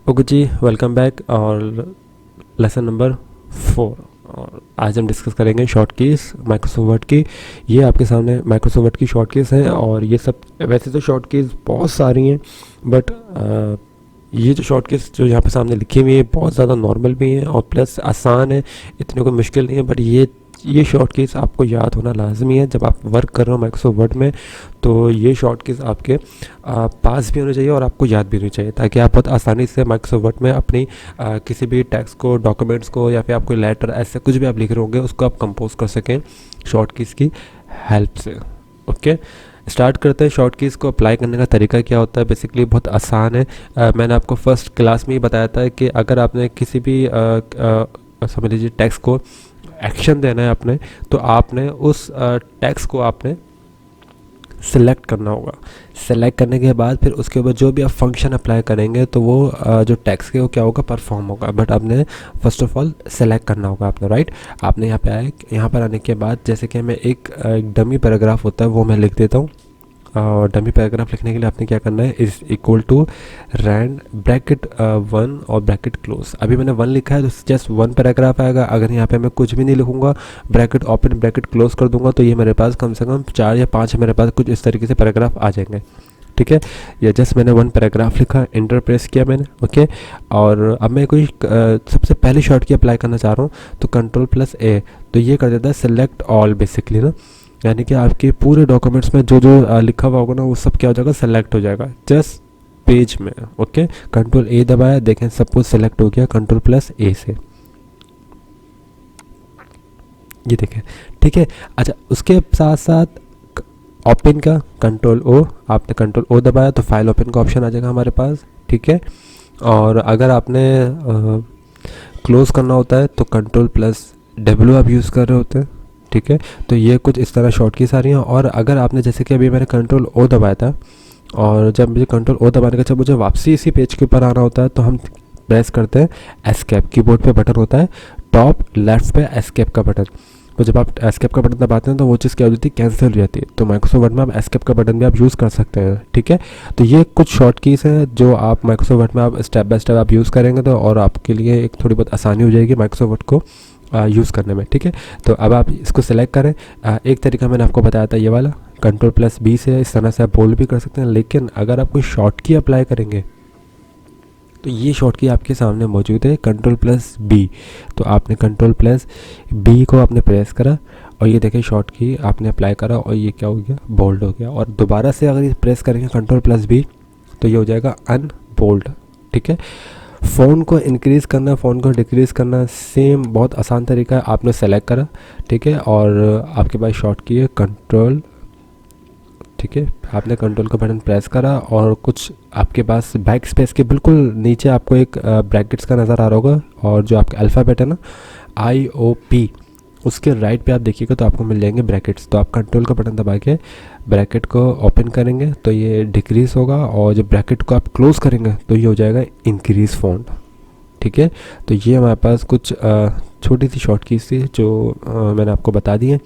Okay जी, welcome back और lesson number 4। और आज हम डिस्कस करेंगे शॉर्ट कीज़ माइक्रोसॉफ्ट वर्ड की। ये आपके सामने माइक्रोसॉफ्ट वर्ड की शॉर्ट कीज़ हैं और ये सब वैसे तो शॉर्ट कीज़ बहुत सारी हैं, बट ये जो शॉर्ट कीज़ जो यहाँ पे सामने लिखी हुई है बहुत ज़्यादा नॉर्मल भी हैं और प्लस आसान है, इतने कोई मुश्किल नहीं है। बट ये शॉर्ट कीज़ आपको याद होना लाजमी है जब आप वर्क कर रहे हो माइक्रोसॉफ्ट वर्ड में। तो ये शॉर्ट कीज़ आपके पास भी होने चाहिए और आपको याद भी होनी चाहिए, ताकि आप बहुत आसानी से माइक्रोसॉफ्ट वर्ड में अपनी किसी भी टेक्स्ट को, डॉक्यूमेंट्स को, या फिर आपको लेटर ऐसे कुछ भी आप लिख रहे होंगे उसको आप कंपोज कर सकें शॉर्ट कीज़ की हेल्प से। ओके, स्टार्ट करते हैं। शॉर्ट कीज़ को अप्लाई करने का तरीका क्या होता है। बेसिकली बहुत आसान है। मैंने आपको फर्स्ट क्लास में ही बताया था कि अगर आपने किसी भी समझ लीजिए टेक्स्ट को एक्शन देना है आपने, तो आपने उस टेक्स्ट को आपने सेलेक्ट करना होगा। सेलेक्ट करने के बाद फिर उसके ऊपर जो भी आप फंक्शन अप्लाई करेंगे तो वो जो टेक्स्ट के वो क्या होगा, परफॉर्म होगा। बट आपने फर्स्ट ऑफ ऑल सेलेक्ट करना होगा आपने, राइट। आपने यहाँ पे आए, यहाँ पर आने के बाद जैसे कि मैं एक डमी पैराग्राफ होता है वो मैं लिख देता हूँ। और डमी पैराग्राफ लिखने के लिए आपने क्या करना है, is equal to rand bracket 1 और ब्रैकेट क्लोज। अभी मैंने 1 लिखा है तो जस्ट 1 पैराग्राफ आएगा। अगर यहाँ पे मैं कुछ भी नहीं लिखूंगा, ब्रैकेट ओपन ब्रैकेट क्लोज कर दूंगा, तो ये मेरे पास कम से कम 4 या 5 मेरे पास कुछ इस तरीके से पैराग्राफ आ जाएंगे। ठीक है, या जस्ट मैंने 1 पैराग्राफ लिखा, इंटर प्रेस किया मैंने। ओके, और अब मैं कोई सबसे पहले शॉर्ट की अप्लाई करना चाह रहा हूँ तो Ctrl+A, तो ये कर देता है सेलेक्ट ऑल बेसिकली ना, यानी कि आपके पूरे डॉक्यूमेंट्स में जो जो लिखा हुआ होगा ना वो सब क्या हो जाएगा, सेलेक्ट हो जाएगा जस्ट पेज में। ओके, Ctrl+A दबाया, देखें सब कुछ सेलेक्ट हो गया Ctrl+A से, ये देखें। ठीक है, अच्छा उसके साथ साथ ओपन का Ctrl+O, आपने Ctrl+O दबाया तो फाइल ओपन का ऑप्शन आ जाएगा हमारे पास। ठीक है, और अगर आपने क्लोज़ करना होता है तो Ctrl+W आप यूज़ कर रहे होते हैं। ठीक है, तो ये कुछ इस तरह शॉर्ट कीज़ आ रही हैं। और अगर आपने जैसे कि अभी मैंने Ctrl+O दबाया था, और जब मुझे Ctrl+O दबाने के जब मुझे वापसी इसी पेज के ऊपर आना होता है तो हम प्रेस करते हैं एस्केप। कीबोर्ड पे बटन होता है टॉप लेफ्ट पे एस्केप का बटन, तो जब आप एस्केप का बटन दबाते हैं तो वो चीज़ क्या हो जाती है, कैंसिल हो जाती है। तो माइक्रोसॉफ्ट वर्ड में आप एस्केप का बटन भी आप यूज़ कर सकते हैं। ठीक है, तो ये कुछ शॉर्ट कीज़ हैं जो आप माइक्रोसॉफ्ट वर्ड में आप स्टेप बाय स्टेप आप यूज़ करेंगे तो और आपके लिए एक थोड़ी बहुत आसानी हो जाएगी माइक्रोसॉफ्ट वर्ड को यूज़ करने में। ठीक है, तो अब आप इसको सेलेक्ट करें। एक तरीका मैंने आपको बताया था ये वाला, Ctrl+B से इस तरह से आप बोल्ड भी कर सकते हैं। लेकिन अगर आप कोई शॉर्ट की अप्लाई करेंगे तो ये शॉर्ट की आपके सामने मौजूद है Ctrl+B। तो आपने Ctrl+B को आपने प्रेस करा और ये देखें शॉर्ट की आपने अप्लाई करा और ये क्या हो गया, बोल्ड हो गया। और दोबारा से अगर ये प्रेस करेंगे Ctrl+B तो ये हो जाएगा अनबोल्ड। ठीक है, फ़ोन को इंक्रीज़ करना, फ़ोन को डिक्रीज़ करना सेम बहुत आसान तरीका है। आपने सेलेक्ट करा, ठीक है, और आपके पास शॉर्ट की है कंट्रोल। ठीक है, आपने कंट्रोल का बटन प्रेस करा और कुछ आपके पास बैक स्पेस के बिल्कुल नीचे आपको एक ब्रैकेट्स का नज़र आ रहा होगा, और जो आपका अल्फ़ाबेट है ना IOP, उसके राइट पे आप देखिएगा तो आपको मिल जाएंगे ब्रैकेट्स। तो आप कंट्रोल का बटन दबा के ब्रैकेट को ओपन करेंगे तो ये डिक्रीज़ होगा, और जब ब्रैकेट को आप क्लोज़ करेंगे तो ये हो जाएगा इंक्रीज़ फ़ॉन्ट। ठीक है, तो ये हमारे पास कुछ छोटी सी शॉर्ट कीज़ थी जो मैंने आपको बता दी है।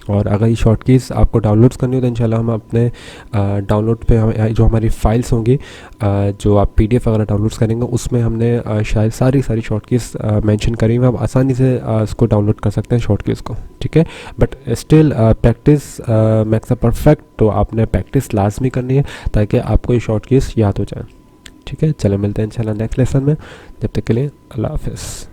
और अगर ये शॉर्ट कीज़ आपको डाउनलोड्स करनी हो तो इंशाल्लाह हम अपने डाउनलोड पे हम जो हमारी फ़ाइल्स होंगी, जो आप PDF वगैरह डाउनलोड्स करेंगे उसमें हमने शायद सारी शॉर्ट कीज़ मेंशन करी हुई, आप आसानी से इसको डाउनलोड कर सकते हैं शॉर्ट कीज़ को। ठीक है, but still practice makes a perfect, तो आपने प्रैक्टिस लाजमी करनी है ताकि आपको ये शॉर्ट कीज़ याद हो जाए। ठीक है, चलो मिलते हैं इंशाल्लाह नेक्स्ट लेसन में, जब तक के लिए अल्लाह हाफ़िज़।